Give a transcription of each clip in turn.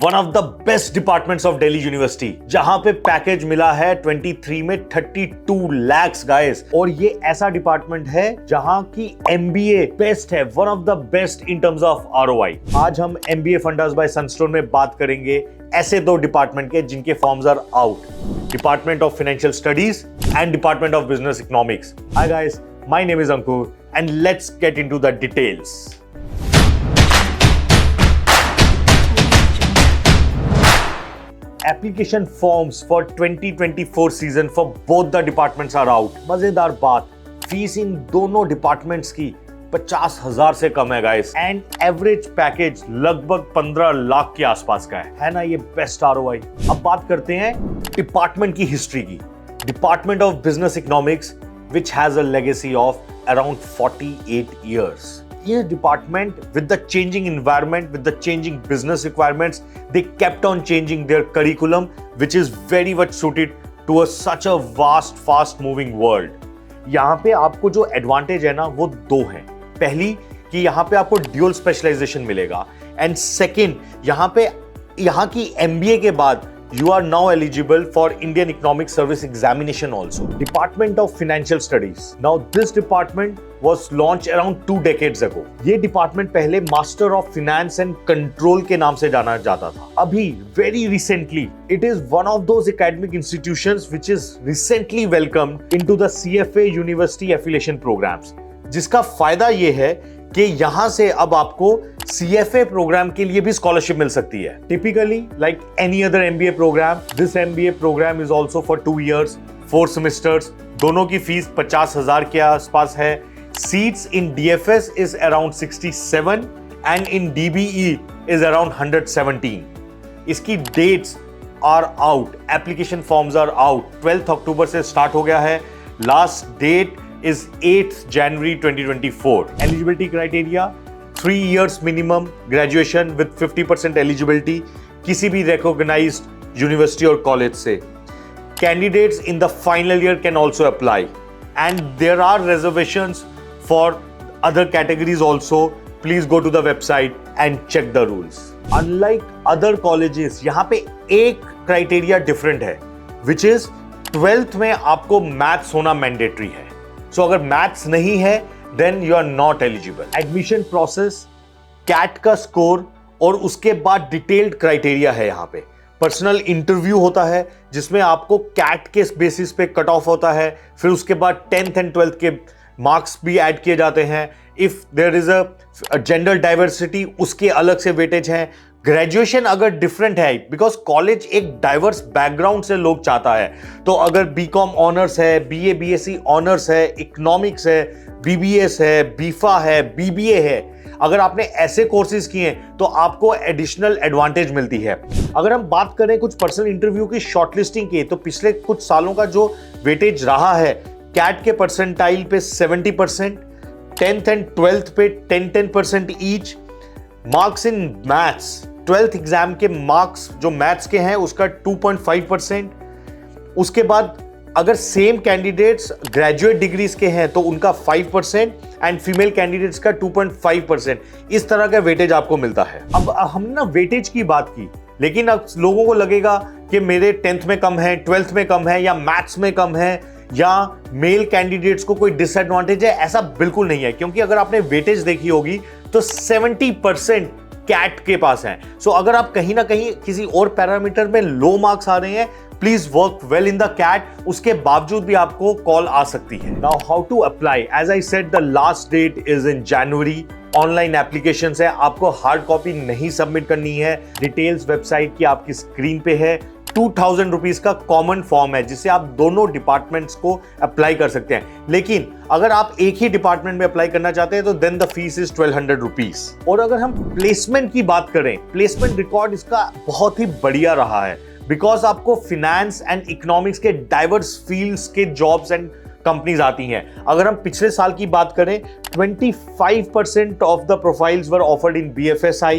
One of the best departments of Delhi university, जहां पे package मिला है 23 में 32 lakhs गाइस। और ये ऐसा डिपार्टमेंट है जहां की एमबीए बेस्ट है, one of the best in terms of ROI. आज हम एमबीए फंडास बाय सनस्टोन में बात करेंगे ऐसे दो डिपार्टमेंट के जिनके forms are out, department of financial studies and department of business economics. Hi guys, my name is Ankur and let's get into the details. Application forms for 2024 season for both the departments are out. मजेदार बात, fees in दोनों departments की 50,000 से कम है guys, and average package लगभग 15 लाख के आसपास का है ना। ये बेस्ट आरओआई। अब बात करते हैं डिपार्टमेंट की हिस्ट्री की। Department of business economics which has a legacy of around 48 years. This department, with the changing environment, with the changing business requirements, they kept on changing their curriculum, which is very much suited to such a vast, fast-moving world. यहाँ पे आपको जो advantage है ना वो दो हैं। पहली कि यहाँ पे आपको ड्यूअल स्पेशलाइजेशन मिलेगा, एंड सेकेंड यहाँ की एमबीए के बाद you are now eligible for Indian Economic Service Examination also. Department of Financial Studies. Now this department was launched around 2 decades ago. ये department पहले Master of Finance and Control के नाम से जाना जाता था। अभी very recently it is one of those academic institutions which is recently welcomed into the CFA University Affiliation Programs. जिसका फायदा ये है कि यहां से अब आपको CFA प्रोग्राम के लिए भी स्कॉलरशिप मिल सकती है। Typically like any other MBA program, this MBA program is also for 2 years, 4 semesters। दोनों की फीस 50,000 के आसपास है। Seats in DFS is around 67 and in DBE is around 117। इसकी dates are out, application forms are out. 12 अक्टूबर से start हो गया है, last date is 8th January 2024. Eligibility criteria 3 years minimum graduation with 50% eligibility किसी भी recognized university और college से। Candidates in the final year can also apply, and there are reservations for other categories also. Please go to the website and check the rules. Unlike other colleges, यहाँ पे एक criteria different है, which is 12th में आपको maths होना mandatory है। सो अगर maths नहीं है then you are not eligible. Admission process, CAT का स्कोर और उसके बाद डिटेल्ड क्राइटेरिया है। यहाँ पे पर्सनल इंटरव्यू होता है जिसमें आपको कैट के बेसिस पे कट ऑफ होता है, फिर उसके बाद 10th एंड 12th के मार्क्स भी ऐड किए जाते हैं। If there is a gender diversity उसके अलग से वेटेज हैं। ग्रेजुएशन अगर डिफरेंट है, बिकॉज कॉलेज एक डाइवर्स बैकग्राउंड से लोग चाहता है, तो अगर बीकॉम ऑनर्स है, बीए बीएससी ऑनर्स है, इकोनॉमिक्स है, बीबीएस है, बीफा है, बीबीए है, अगर आपने ऐसे कोर्सेज किए हैं तो आपको एडिशनल एडवांटेज मिलती है। अगर हम बात करें कुछ पर्सनल इंटरव्यू की शॉर्टलिस्टिंग की, तो पिछले कुछ सालों का जो वेटेज रहा है, कैट के परसेंटाइल पे 70%, 10th एंड 12th पे 10% each. Marks in maths, 12th exam के मार्क्स जो मैथ्स के हैं उसका 2.5%। उसके बाद अगर सेम कैंडिडेट्स ग्रेजुएट डिग्रीज के हैं तो उनका 5% एंड फीमेल कैंडिडेट्स का 2.5%। इस तरह का वेटेज आपको मिलता है। अब हमने ना वेटेज की बात की, लेकिन अब लोगों को लगेगा कि मेरे 10th में कम है, 12th में कम है, या मैथ्स में कम है, या मेल कैंडिडेट्स को कोई डिसएडवांटेज है। ऐसा बिल्कुल नहीं है, क्योंकि अगर आपने वेटेज देखी होगी तो 70% कैट के पास है। सो अगर आप कहीं ना कहीं किसी और पैरामीटर में लो मार्क्स आ रहे हैं, please work well in the CAT, उसके बावजूद भी आपको कॉल आ सकती है। Now how to apply, as I said the last date is in जनवरी। ऑनलाइन एप्लीकेशन है, आपको हार्ड कॉपी नहीं सबमिट करनी है। डिटेल्स वेबसाइट की आपकी स्क्रीन पे है। 2000 रुपीज का कॉमन फॉर्म है जिससे आप दोनों डिपार्टमेंट्स को अप्लाई कर सकते हैं। लेकिन अगर आप एक ही डिपार्टमेंट में अप्लाई करना चाहते हैं तो then the fees is 1200 rupees. और अगर हम प्लेसमेंट की बात करें, प्लेसमेंट रिकॉर्ड इसका बहुत ही बढ़िया रहा है, बिकॉज आपको फिनेंस एंड इकोनॉमिक्स के डाइवर्स फील्ड्स के जॉब्स एंड कंपनीज आती हैं। अगर हम पिछले साल की बात करें, 25% of the profiles were offered in BFSI,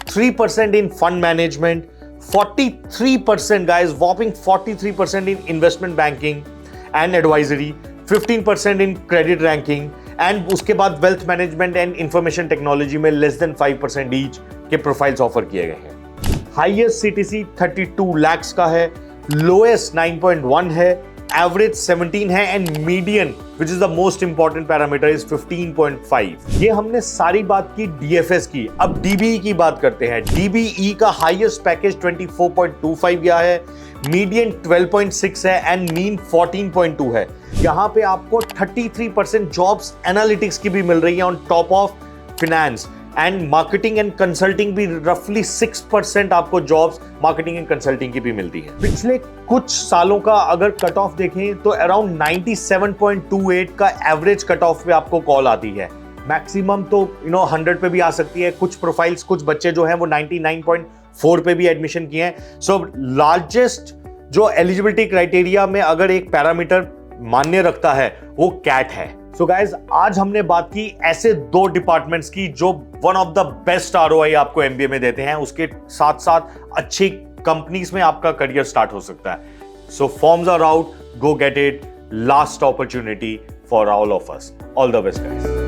3% in fund management, 43% guys, whopping 43% in investment banking and advisory, 15% in credit ranking, and उसके बाद wealth management and information technology में less than 5% each के profiles offer किए गए हैं। Highest CTC 32 lakhs का है, lowest 9.1 है, एवरेज 17 है and median which is the most important parameter is 15.5। ये हमने सारी बात की डीएफएस की। अब डीबीई की बात करते हैं। डीबीई का हाईएस्ट पैकेज 24.25 गया है, मीडियन 12.6 है एंड मीन 14.2 है। यहां पे आपको 33% जॉब्स एनालिटिक्स की भी मिल रही है on top of finance, and marketing and consulting भी रफली 6% आपको जॉब्स मार्केटिंग एंड कंसल्टिंग की भी मिलती है। पिछले कुछ सालों का अगर कट ऑफ देखें तो अराउंड 97.28 का एवरेज कट ऑफ पे आपको कॉल आती है। मैक्सिमम तो 100 पे भी आ सकती है। कुछ प्रोफाइल्स, कुछ बच्चे जो हैं वो 99.4 पे भी एडमिशन किए हैं। सो लार्जेस्ट जो एलिजिबिलिटी क्राइटेरिया में अगर एक पैरामीटर मान्य रखता है वो कैट है। सो गाइज, आज हमने बात की ऐसे 2 डिपार्टमेंट्स की जो one of the best ROI आपको एमबीए में देते हैं, उसके साथ साथ अच्छी कंपनीज में आपका करियर स्टार्ट हो सकता है। So forms are out, go get it, last opportunity for all of us. All the best guys.